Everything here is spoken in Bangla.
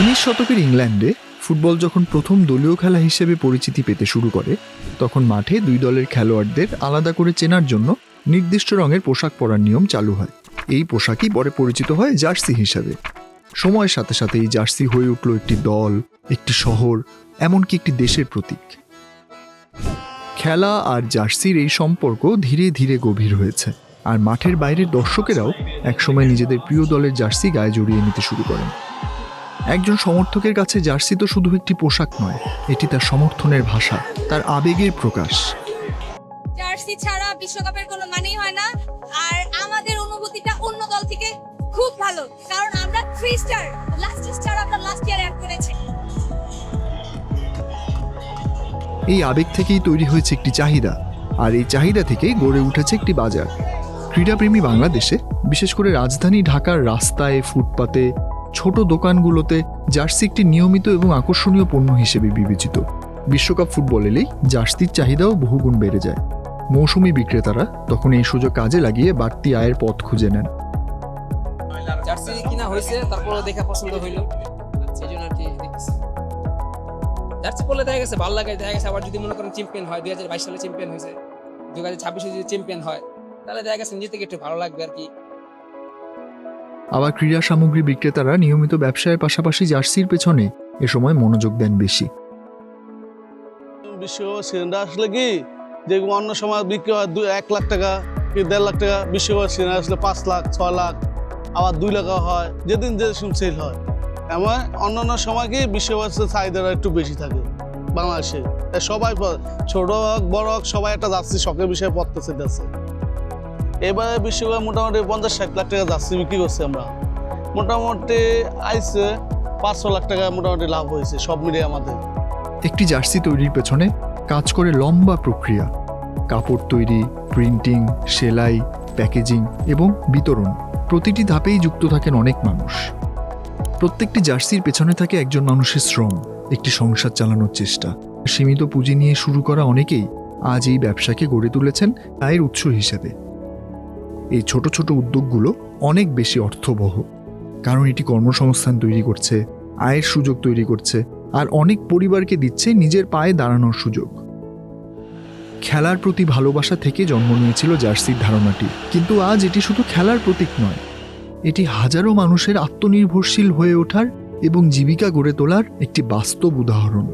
19 শতকের ইংল্যান্ডে ফুটবল যখন প্রথম দলীয় খেলা হিসেবে পরিচিতি পেতে শুরু করে, তখন মাঠে দুই দলের খেলোয়াড়দের আলাদা করে চেনার জন্য নির্দিষ্ট রঙের পোশাক পরার নিয়ম চালু হয়। এই পোশাকই পরে পরিচিত হয় জার্সি হিসাবে। সময়ের সাথে সাথে এই জার্সি হয়ে উঠল একটি দল, একটি শহর, এমনকি একটি দেশের প্রতীক। খেলা আর জার্সির এই সম্পর্ক ধীরে ধীরে গভীর হয়েছে, আর মাঠের বাইরের দর্শকেরাও একসময় নিজেদের প্রিয় দলের জার্সি গায়ে জড়িয়ে নিতে শুরু করেন। একজন সমর্থকের কাছে জার্সি তো শুধু একটি পোশাক নয়, এটি তার সমর্থনের ভাষা, তার আবেগের প্রকাশ। জার্সি ছাড়া বিশ্বকাপের কোনো মানেই হয় না, আর আমাদের অনুভূতিটা অন্য দল থেকে খুব ভালো, কারণ আমরা 3 স্টার আমরা লাস্ট ইয়ার অ্যাড করেছি। এই আবেগ থেকেই তৈরি হয়েছে একটি চাহিদা, আর এই চাহিদা থেকেই গড়ে উঠেছে একটি বাজার। ক্রীড়াপ্রেমী বাংলাদেশে, বিশেষ করে রাজধানী ঢাকার রাস্তায়, ফুটপাতে, ছোট দোকানগুলোতে জার্সি একটি নিয়মিত এবং আকর্ষণীয় পণ্য হিসেবে বিবেচিত। বিশ্বকাপ ফুটবল এলেই জার্সির চাহিদাও বহুগুণ বেড়ে যায়। মৌসুমী বিক্রেতারা তখন এই সুযোগ কাজে লাগিয়ে বাড়তি আয়ের পথ খুঁজে নেন। জার্সি কিনা হয়েছে, তারপর দেখা পছন্দ হইলো, সেই জন্য আর কি দেখতেছি। জার্সি পরলে দেখা গেছে ভালো লাগে, দেখা গেছে আবার যদি মনে করেন চ্যাম্পিয়ন হয়, 2022 সালে চ্যাম্পিয়ন হয়েছে, 2026 যদি চ্যাম্পিয়ন হয়, তাহলে দেখা গেছে নিজে থেকে একটু ভালো লাগবে আর কি। আবার ক্রীড়া সামগ্রী বিক্রেতারা নিয়মিত ব্যবসায়ের পাশাপাশি জার্সির পেছনে এ সময় মনোযোগ দেন বেশি। বিশ্বকাপ সিনেমা আসলে কি যে অন্য সময় বিক্রি হয় 1 লাখ টাকা কি 1.5 লাখ টাকা, বিশ্বকাপ সিনেমা আসলে 5 লাখ 6 লাখ আবার 2 লাখ হয়, যেদিন যে সেল হয়। এমন অন্যান্য সময় কি বিশ্বকাপের চাহিদাটা একটু বেশি থাকে বাংলাদেশে। সবাই ছোট হোক বড় হোক সবাই একটা জার্সি শখের বিষয়ে পড়তে চাইতেছে। এবারে বিশ্বকাপ মোটামুটি 50-60 লাখ টাকা জার্সি বিক্রি করছি আমরা। মোটামুটি আইসে 500 লাখ টাকা মোটামুটি লাভ হয়েছে সব মিলিয়ে আমাদের। একটি জার্সি তৈরির পেছনে কাজ করে লম্বা প্রক্রিয়া। কাপড় তৈরি, প্রিন্টিং, সেলাই, প্যাকেজিং এবং বিতরণ, প্রতিটি ধাপেই যুক্ত থাকেন অনেক মানুষ। প্রত্যেকটি জার্সির পেছনে থাকে একজন মানুষের শ্রম, একটি সংসার চালানোর চেষ্টা। সীমিত পুঁজি নিয়ে শুরু করা অনেকেই আজ এই ব্যবসাকে গড়ে তুলেছেন আয়ের উৎস হিসেবে। এই ছোট ছোট উদ্যোগগুলো অনেক বেশি অর্থবহ, কারণ এটি কর্মসংস্থান তৈরি করছে, আয়ের সুযোগ তৈরি করছে, আর অনেক পরিবারকে দিচ্ছে নিজের পায়ে দাঁড়ানোর সুযোগ। খেলার প্রতি ভালোবাসা থেকে জন্ম নিয়েছিল জার্সির ধারণাটি, কিন্তু আজ এটি শুধু খেলার প্রতীক নয়, এটি হাজারো মানুষের আত্মনির্ভরশীল হয়ে ওঠার এবং জীবিকা গড়ে তোলার একটি বাস্তব উদাহরণ।